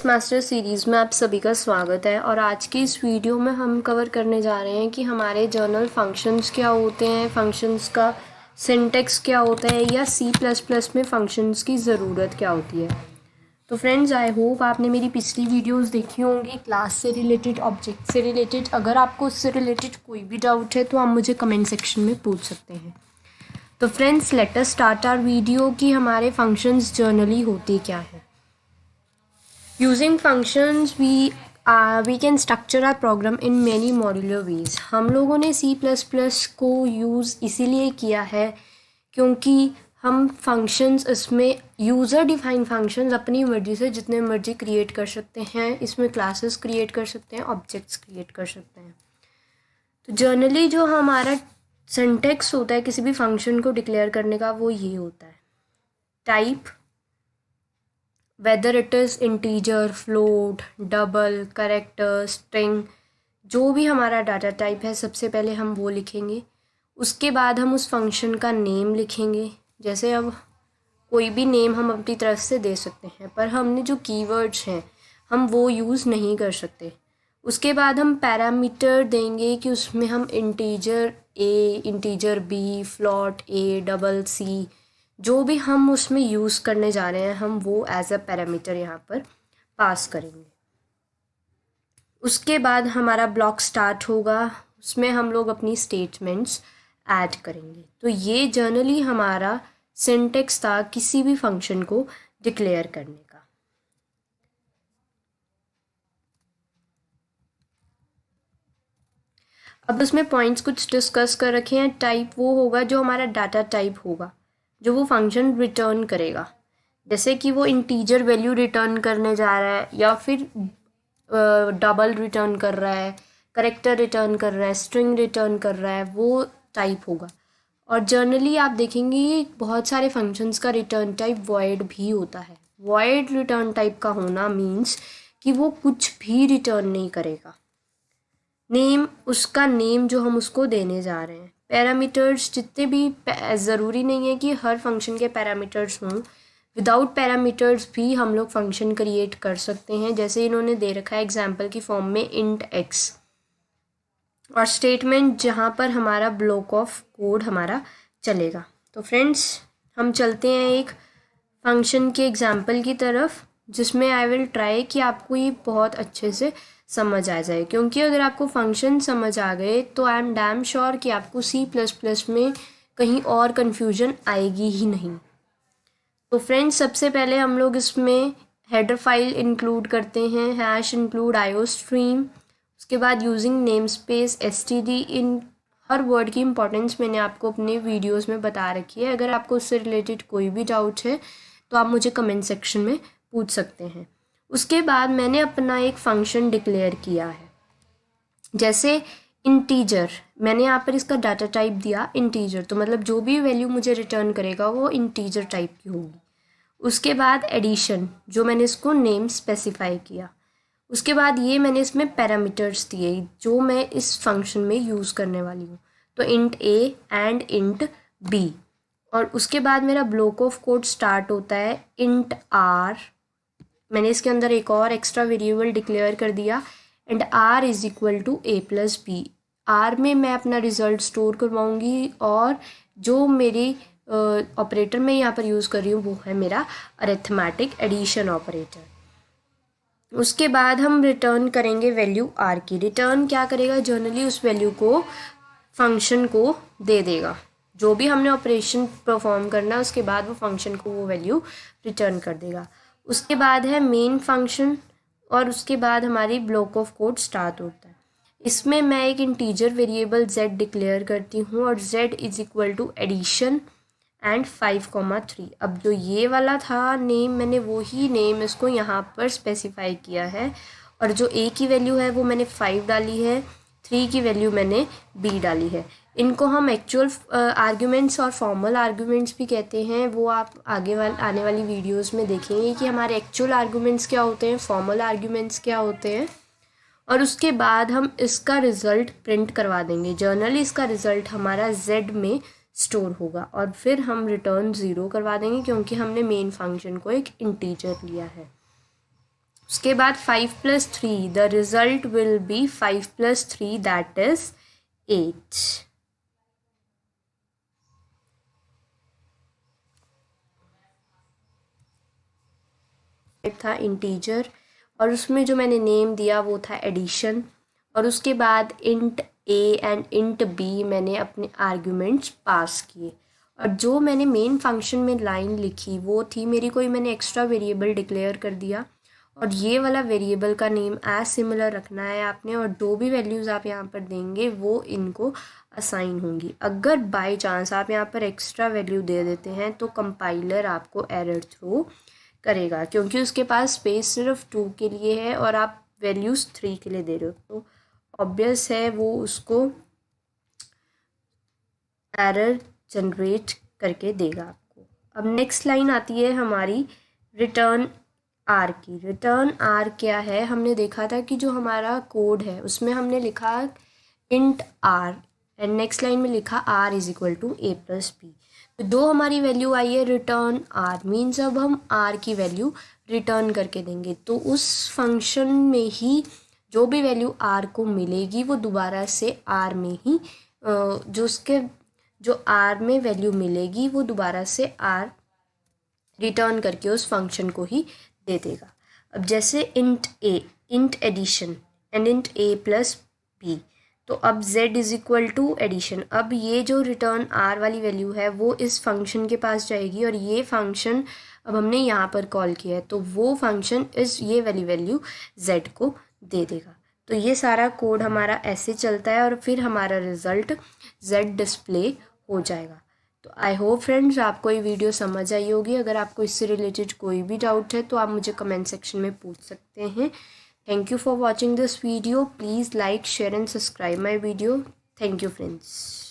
Master series में आप सभी का स्वागत है। और आज की इस वीडियो में हम कवर करने जा रहे हैं कि हमारे जर्नल फंक्शंस क्या होते हैं, फंक्शंस का सिंटेक्स क्या होता है, या C++ में फंक्शंस की ज़रूरत क्या होती है। तो फ्रेंड्स, आई होप आपने मेरी पिछली वीडियोस देखी होंगी क्लास से रिलेटेड, ऑब्जेक्ट से रिलेटेड। अगर आपको उससे रिलेटेड कोई भी डाउट है तो आप मुझे कमेंट सेक्शन में पूछ सकते हैं। तो friends, let us start our video कि हमारे फंक्शंस जर्नली होते क्या है। Using functions, we can structure our program in many modular ways. हम लोगों ने C++ को यूज़ इसीलिए किया है क्योंकि हम फंक्शंस इसमें यूज़र डिफाइन फंक्शंस अपनी मर्ज़ी से जितने मर्ज़ी क्रिएट कर सकते हैं। इसमें क्लासेस क्रिएट कर सकते हैं, ऑब्जेक्ट्स क्रिएट कर सकते हैं। तो जनरली जो हमारा सिंटेक्स होता है किसी भी फंक्शन को डिक्लेयर करने का, वो ये होता है: type, whether it is integer, float, double, character, string, जो भी हमारा डाटा टाइप है सबसे पहले हम वो लिखेंगे। उसके बाद हम उस फंक्शन का नेम लिखेंगे। जैसे अब कोई भी नेम हम अपनी तरफ से दे सकते हैं, पर हमने जो कीवर्ड्स हैं हम वो यूज़ नहीं कर सकते। उसके बाद हम पैरामीटर देंगे कि उसमें हम integer a, integer B, float A, double C, जो भी हम उसमें यूज़ करने जा रहे हैं हम वो एज अ पैरामीटर यहाँ पर पास करेंगे। उसके बाद हमारा ब्लॉक स्टार्ट होगा, उसमें हम लोग अपनी स्टेटमेंट्स ऐड करेंगे। तो ये जनरली हमारा सिंटेक्स था किसी भी फंक्शन को डिक्लेयर करने का। अब उसमें पॉइंट्स कुछ डिस्कस कर रखे हैं। टाइप वो होगा जो हमारा डाटा टाइप होगा, जो वो फंक्शन रिटर्न करेगा। जैसे कि वो इंटीजर वैल्यू रिटर्न करने जा रहा है, या फिर डबल रिटर्न कर रहा है, करेक्टर रिटर्न कर रहा है, स्ट्रिंग रिटर्न कर रहा है, वो टाइप होगा। और जनरली आप देखेंगे बहुत सारे फंक्शंस का रिटर्न टाइप वॉइड भी होता है। वॉइड रिटर्न टाइप का होना मीन्स कि वो कुछ भी रिटर्न नहीं करेगा। नेम, उसका नेम जो हम उसको देने जा रहे हैं। पैरामीटर्स जितने भी, ज़रूरी नहीं है कि हर फंक्शन के पैरामीटर्स हों, विदाउट पैरामीटर्स भी हम लोग फंक्शन क्रिएट कर सकते हैं। जैसे इन्होंने दे रखा है एग्जाम्पल की फॉर्म में इंट एक्स, और स्टेटमेंट जहाँ पर हमारा ब्लॉक ऑफ कोड हमारा चलेगा। तो फ्रेंड्स, हम चलते हैं एक फंक्शन के एग्जाम्पल की तरफ, जिसमें आई विल ट्राई कि आपको ये बहुत अच्छे से समझ आ जाए। क्योंकि अगर आपको फंक्शन समझ आ गए तो आई एम डैम श्योर कि आपको C++ में कहीं और कन्फ्यूजन आएगी ही नहीं। तो फ्रेंड्स, सबसे पहले हम लोग इसमें हेडर फाइल इंक्लूड करते हैं, हैश इंक्लूड आईओस्ट्रीम। उसके बाद यूजिंग नेम स्पेस std। इन हर वर्ड की इंपॉर्टेंस मैंने आपको अपने वीडियोस में बता रखी है। अगर आपको उससे रिलेटेड कोई भी डाउट है तो आप मुझे कमेंट सेक्शन में पूछ सकते हैं। उसके बाद मैंने अपना एक फंक्शन डिक्लेयर किया है, जैसे इंटीजर। मैंने यहाँ पर इसका डाटा टाइप दिया इंटीजर, तो मतलब जो भी वैल्यू मुझे रिटर्न करेगा वो इंटीजर टाइप की होगी। उसके बाद एडिशन, जो मैंने इसको नेम स्पेसिफाई किया। उसके बाद ये मैंने इसमें पैरामीटर्स दिए जो मैं इस फंक्शन में यूज़ करने वाली हूँ, तो int a and int b. और उसके बाद मेरा ब्लॉक ऑफ कोड स्टार्ट होता है इंट आर। मैंने इसके अंदर एक और एक्स्ट्रा वेरिएबल डिक्लेयर कर दिया, and r is equal to a plus b. R में मैं अपना रिजल्ट स्टोर करवाऊँगी, और जो मेरी ऑपरेटर मैं यहाँ पर यूज़ कर रही हूँ वो है मेरा अरिथमेटिक एडिशन ऑपरेटर। उसके बाद हम रिटर्न करेंगे वैल्यू आर की। रिटर्न क्या करेगा, जनरली उस वैल्यू को फंक्शन को दे देगा। जो भी हमने ऑपरेशन परफॉर्म करना है उसके बाद वो फंक्शन को वो वैल्यू रिटर्न कर देगा। उसके बाद है मेन फंक्शन, और उसके बाद हमारी ब्लॉक ऑफ कोड स्टार्ट होता है। इसमें मैं एक इंटीजर वेरिएबल z डिक्लेयर करती हूँ, और z is equal to addition and 5,3। अब जो ये वाला था नेम, मैंने वही नेम इसको यहाँ पर स्पेसिफाई किया है, और जो a की वैल्यू है वो मैंने 5 डाली है, 3 की वैल्यू मैंने b डाली है। इनको हम एक्चुअल आर्ग्यूमेंट्स और फॉर्मल आर्ग्यूमेंट्स भी कहते हैं। वो आप आने वाली वीडियोस में देखेंगे कि हमारे एक्चुअल आर्ग्यूमेंट्स क्या होते हैं, फॉर्मल आर्ग्यूमेंट्स क्या होते हैं। और उसके बाद हम इसका रिज़ल्ट प्रिंट करवा देंगे। जर्नली इसका रिज़ल्ट हमारा z में स्टोर होगा, और फिर हम रिटर्न 0 करवा देंगे क्योंकि हमने मेन फंक्शन को एक इंटीजर लिया है। उसके बाद 5 + 3, the result will be 5 + 3 that is 8। था इंटीजर और उसमें जो मैंने नेम दिया वो था एडिशन, और उसके बाद int a and int b मैंने अपने आर्ग्यूमेंट्स पास किए। और जो मैंने मेन फंक्शन में लाइन लिखी वो थी मेरी, कोई मैंने एक्स्ट्रा वेरिएबल डिक्लेयर कर दिया और ये वाला वेरिएबल का नेम एज सिमिलर रखना है आपने, और जो भी वैल्यूज़ आप यहाँ पर देंगे वो इनको असाइन होंगी। अगर बाय चांस आप यहाँ पर एक्स्ट्रा वैल्यू दे देते हैं तो कंपाइलर आपको एरर थ्रो करेगा, क्योंकि उसके पास स्पेस सिर्फ 2 के लिए है और आप वैल्यूज़ 3 के लिए दे रहे हो, तो ऑब्वियस है वो उसको एरर जनरेट करके देगा आपको। अब नेक्स्ट लाइन आती है हमारी रिटर्न आर की। रिटर्न आर क्या है, हमने देखा था कि जो हमारा कोड है उसमें हमने लिखा int r and next line में लिखा r is equal to a plus b. तो जो हमारी वैल्यू आई है रिटर्न आर मीन्स अब हम आर की वैल्यू रिटर्न करके देंगे, तो उस फंक्शन में ही जो भी वैल्यू आर को मिलेगी वो दोबारा से आर में ही जो आर में वैल्यू मिलेगी वो दोबारा से आर रिटर्न करके उस फंक्शन को ही दे देगा। अब जैसे int a, int addition and int a plus b, तो अब z is equal to addition. अब ये जो रिटर्न आर वाली वैल्यू है वो इस फंक्शन के पास जाएगी और ये फंक्शन अब हमने यहाँ पर कॉल किया है तो वो फंक्शन ये वाली वैल्यू z को दे देगा। तो ये सारा कोड हमारा ऐसे चलता है और फिर हमारा रिज़ल्ट z डिस्प्ले हो जाएगा। तो आई होप फ्रेंड्स आपको ये वीडियो समझ आई होगी। अगर आपको इससे रिलेटेड कोई भी डाउट है तो आप मुझे कमेंट सेक्शन में पूछ सकते हैं। Thank you for watching this video. Please like, share and subscribe my video. Thank you friends.